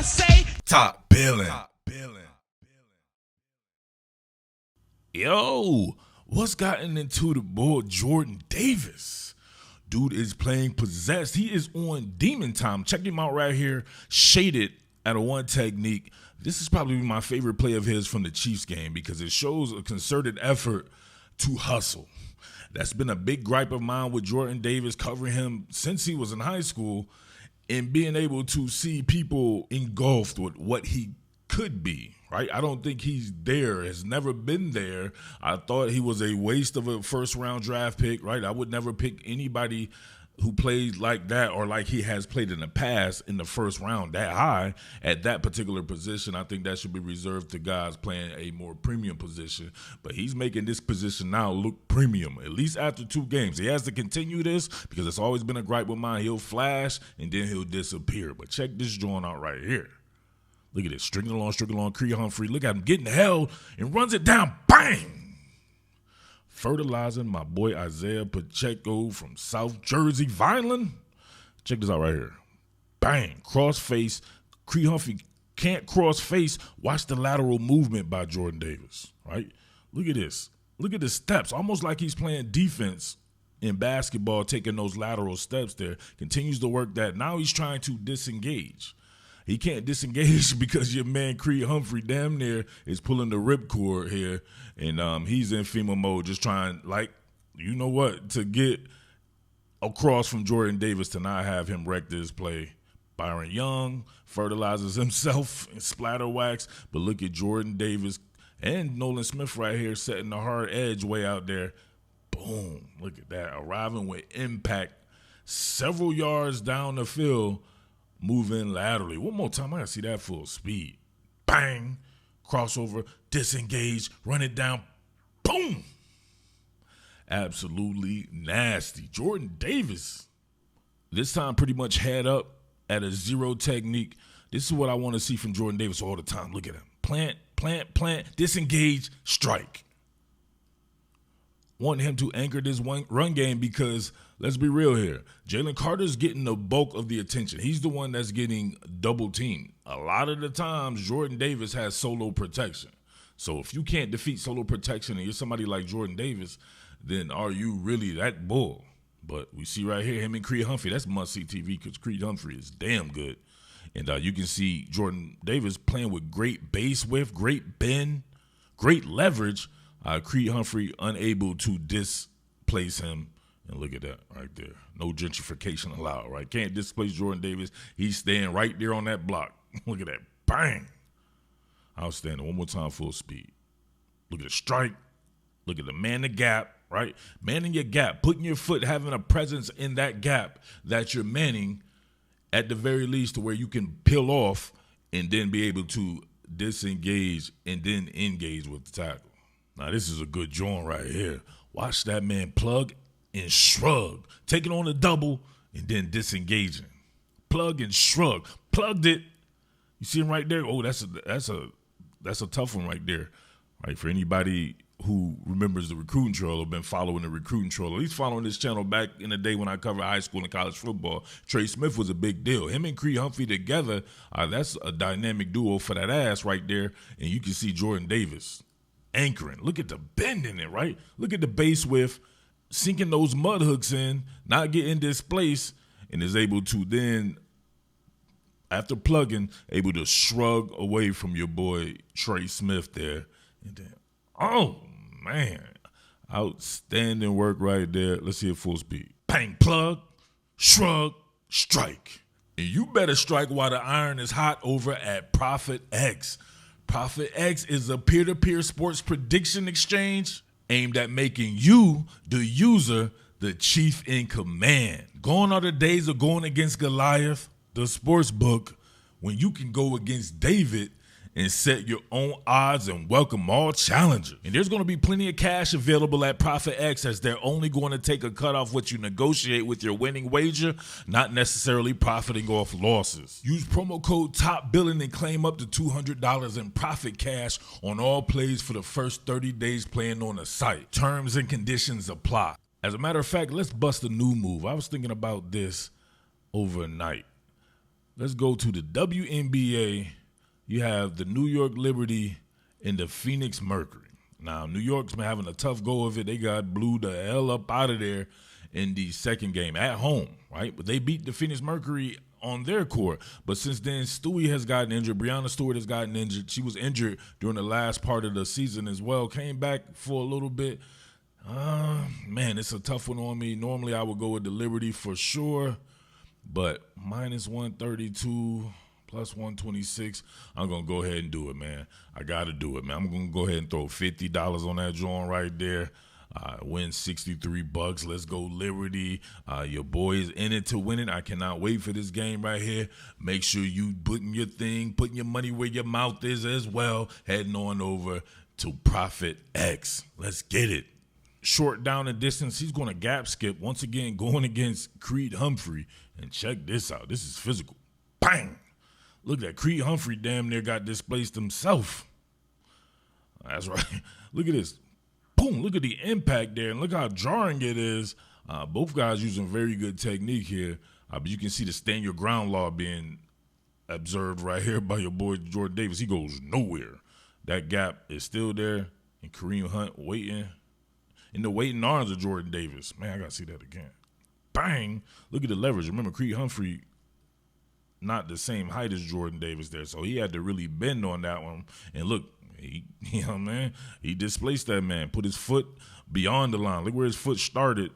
say Top Billin. Yo, what's gotten into the boy Jordan Davis? Dude is playing possessed. He is on demon time. Check him out right here, shaded at a one technique. This is probably my favorite play of his from the Chiefs game because it shows a concerted effort to hustle. That's been a big gripe of mine with Jordan Davis, covering him since he was in high school and being able to see people engulfed with what he could be, right? I don't think he's there, has never been there. I thought he was a waste of a first-round draft pick, right? I would never pick anybody who plays like that or like he has played in the past in the first round that high at that particular position. I think that should be reserved to guys playing a more premium position. But he's making this position now look premium, at least after 2 games. He has to continue this because it's always been a gripe with mine. He'll flash and then he'll disappear. But check this joint out right here. Look at this, stringing along, Creed Humphrey. Look at him getting held and runs it down, bang! Fertilizing my boy Isaiah Pacheco from South Jersey, Vineland. Check this out right here. Bang, cross face. Creed Humphrey can't cross face. Watch the lateral movement by Jordan Davis, right? Look at this. Look at the steps, almost like he's playing defense in basketball, taking those lateral steps there. Continues to work that. Now he's trying to disengage. He can't disengage because your man Creed Humphrey damn near is pulling the ripcord here, and he's in FEMA mode just trying, like, you know what, to get across from Jordan Davis to not have him wreck this play. Byron Young fertilizes himself in splatter wax, but look at Jordan Davis and Nolan Smith right here setting the hard edge way out there. Boom, look at that, arriving with impact several yards down the field. Moving laterally. One more time, I gotta see that full speed. Bang, crossover, disengage, run it down, boom. Absolutely nasty. Jordan Davis, this time pretty much head up at a 0 technique. This is what I want to see from Jordan Davis all the time. Look at him. Plant, disengage, strike. Want him to anchor this one run game because, let's be real here, Jalen Carter's getting the bulk of the attention. He's the one that's getting double teamed. A lot of the times, Jordan Davis has solo protection. So if you can't defeat solo protection and you're somebody like Jordan Davis, then are you really that bull? But we see right here, him and Creed Humphrey. That's must-see TV because Creed Humphrey is damn good. And you can see Jordan Davis playing with great base width, great bend, great leverage. Creed Humphrey unable to displace him. And look at that right there. No gentrification allowed, right? Can't displace Jordan Davis. He's staying right there on that block. Look at that. Bang. Outstanding. One more time, full speed. Look at the strike. Look at the man the gap, right? Manning your gap. Putting your foot, having a presence in that gap that you're manning at the very least to where you can peel off and then be able to disengage and then engage with the tackle. Now, this is a good joint right here. Watch that man plug and shrug. Taking on a double and then disengaging. Plug and shrug. Plugged it. You see him right there? Oh, that's a tough one right there. Right, for anybody who remembers the recruiting trail or been following the recruiting trail, at least following this channel back in the day when I covered high school and college football, Trey Smith was a big deal. Him and Creed Humphrey together, that's a dynamic duo for that ass right there. And you can see Jordan Davis anchoring. Look at the bend in it, right? Look at the base width, sinking those mud hooks in, not getting displaced, and is able to then, after plugging, able to shrug away from your boy Trey Smith there. And then, oh, man. Outstanding work right there. Let's see it full speed. Bang, plug, shrug, strike. And you better strike while the iron is hot over at Prophet X. Prophet X is a peer-to-peer sports prediction exchange aimed at making you, the user, the chief in command. Gone are the days of going against Goliath, the sports book, when you can go against David and set your own odds and welcome all challengers. And there's going to be plenty of cash available at Prophet X, as they're only going to take a cut off what you negotiate with your winning wager, not necessarily profiting off losses. Use promo code TOPBILLIN and claim up to $200 in profit cash on all plays for the first 30 days playing on the site. Terms and conditions apply. As a matter of fact, let's bust a new move. I was thinking about this overnight. Let's go to the WNBA. You have the New York Liberty and the Phoenix Mercury. Now, New York's been having a tough go of it. They got blew the hell up out of there in the second game at home, right? But they beat the Phoenix Mercury on their court. But since then, Stewie has gotten injured. Breonna Stewart has gotten injured. She was injured during the last part of the season as well. Came back for a little bit. Man, it's a tough one on me. Normally, I would go with the Liberty for sure. But minus 132, plus 126, I'm going to go ahead and do it, man. I got to do it, man. I'm going to go ahead and throw $50 on that joint right there. Win $63. Let's go Liberty. Your boy is in it to win it. I cannot wait for this game right here. Make sure you putting your thing, putting your money where your mouth is as well. Heading on over to Profit X. Let's get it. Short down and distance. He's going to gap skip once again, going against Creed Humphrey. And check this out. This is physical. Bang! Look at that. Creed Humphrey damn near got displaced himself. That's right. Look at this. Boom, look at the impact there, and look how jarring it is. Both guys using very good technique here, but you can see the stand your ground law being observed right here by your boy Jordan Davis. He goes nowhere. That gap is still there, and Kareem Hunt waiting in the waiting arms of Jordan Davis. Man, I got to see that again. Bang! Look at the leverage. Remember, Creed Humphrey not the same height as Jordan Davis there, so he had to really bend on that one. And look, he displaced that man, put his foot beyond the line. Look where his foot started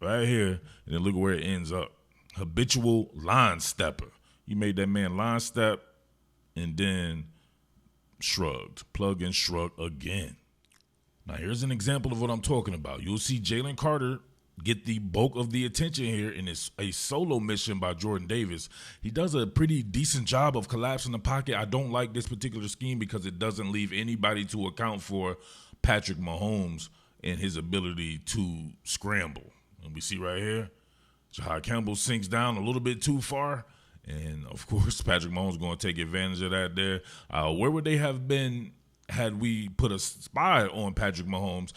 right here, and then look where it ends up. Habitual line stepper. You made that man line step and then shrugged. Plug and shrug again. Now, here's an example of what I'm talking about. You'll see Jalen Carter get the bulk of the attention here in a solo mission by Jordan Davis. He does a pretty decent job of collapsing the pocket. I don't like this particular scheme because it doesn't leave anybody to account for Patrick Mahomes and his ability to scramble. And we see right here, Jahai Campbell sinks down a little bit too far. And, of course, Patrick Mahomes is going to take advantage of that there. Where would they have been had we put a spy on Patrick Mahomes?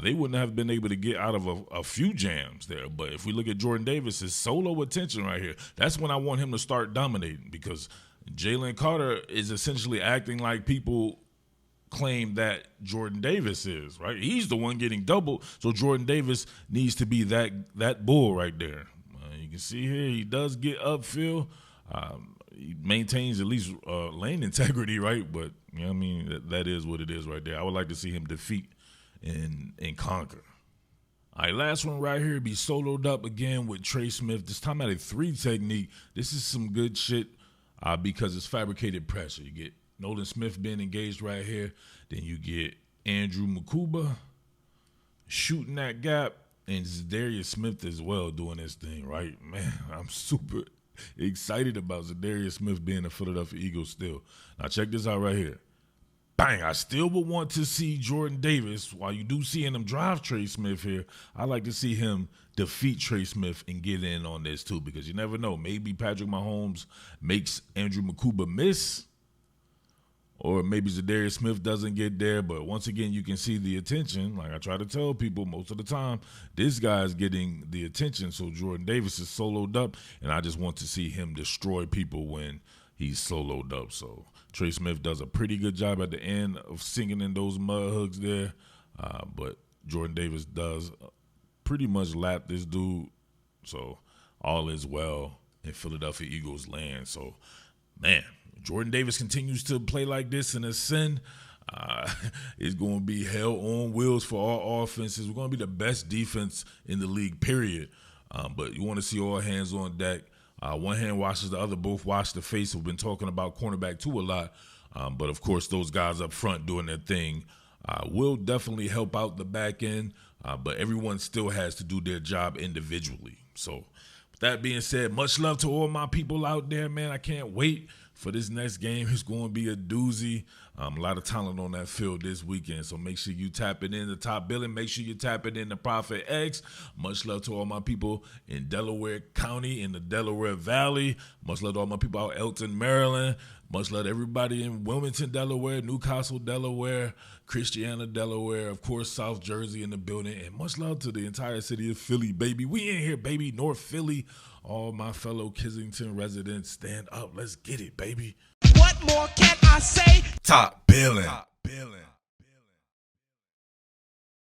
They wouldn't have been able to get out of a few jams there. But if we look at Jordan Davis's solo attention right here, that's when I want him to start dominating, because Jalen Carter is essentially acting like people claim that Jordan Davis is, right? He's the one getting doubled, so Jordan Davis needs to be that bull right there. You can see here he does get upfield. He maintains at least lane integrity, right? But, you know what I mean, that is what it is right there. I would like to see him defeat and conquer. All right, last one right here, be soloed up again with Trey Smith. This time at a 3 technique. This is some good shit because it's fabricated pressure. You get Nolan Smith being engaged right here. Then you get Andrew Mukuba shooting that gap. And Zadarius Smith as well doing this thing, right? Man, I'm super excited about Zadarius Smith being a Philadephia Eagles still. Now check this out right here. Bang, I still would want to see Jordan Davis, while you do see him drive Trey Smith here, I like to see him defeat Trey Smith and get in on this too, because you never know. Maybe Patrick Mahomes makes Andrew Mukuba miss, or maybe Zadarius Smith doesn't get there. But once again, you can see the attention. Like I try to tell people most of the time, this guy's getting the attention. So Jordan Davis is soloed up, and I just want to see him destroy people when he's soloed up. So Trey Smith does a pretty good job at the end of sinking in those mud hooks there. But Jordan Davis does pretty much lap this dude. So all is well in Philadephia Eagles land. So, man, Jordan Davis continues to play like this and ascend. It's going to be hell on wheels for all offenses. We're going to be the best defense in the league, period. But you want to see all hands on deck. One hand washes the other. Both wash the face. We've been talking about cornerback 2 a lot. But, of course, those guys up front doing their thing will definitely help out the back end. But everyone still has to do their job individually. So, with that being said, much love to all my people out there, man. I can't wait for this next game. It's going to be a doozy. A lot of talent on that field this weekend, so make sure you tap it in the top billing. Make sure you tap it in the Profit X. Much love to all my people in Delaware County, in the Delaware Valley. Much love to all my people out Elton, Maryland. Much love to everybody in Wilmington, Delaware, Newcastle, Delaware, Christiana, Delaware, of course, South Jersey in the building. And much love to the entire city of Philly, baby. We in here, baby. North Philly, All my fellow Kensington residents, stand up. Let's get it, baby. What more can I say? Top Billin.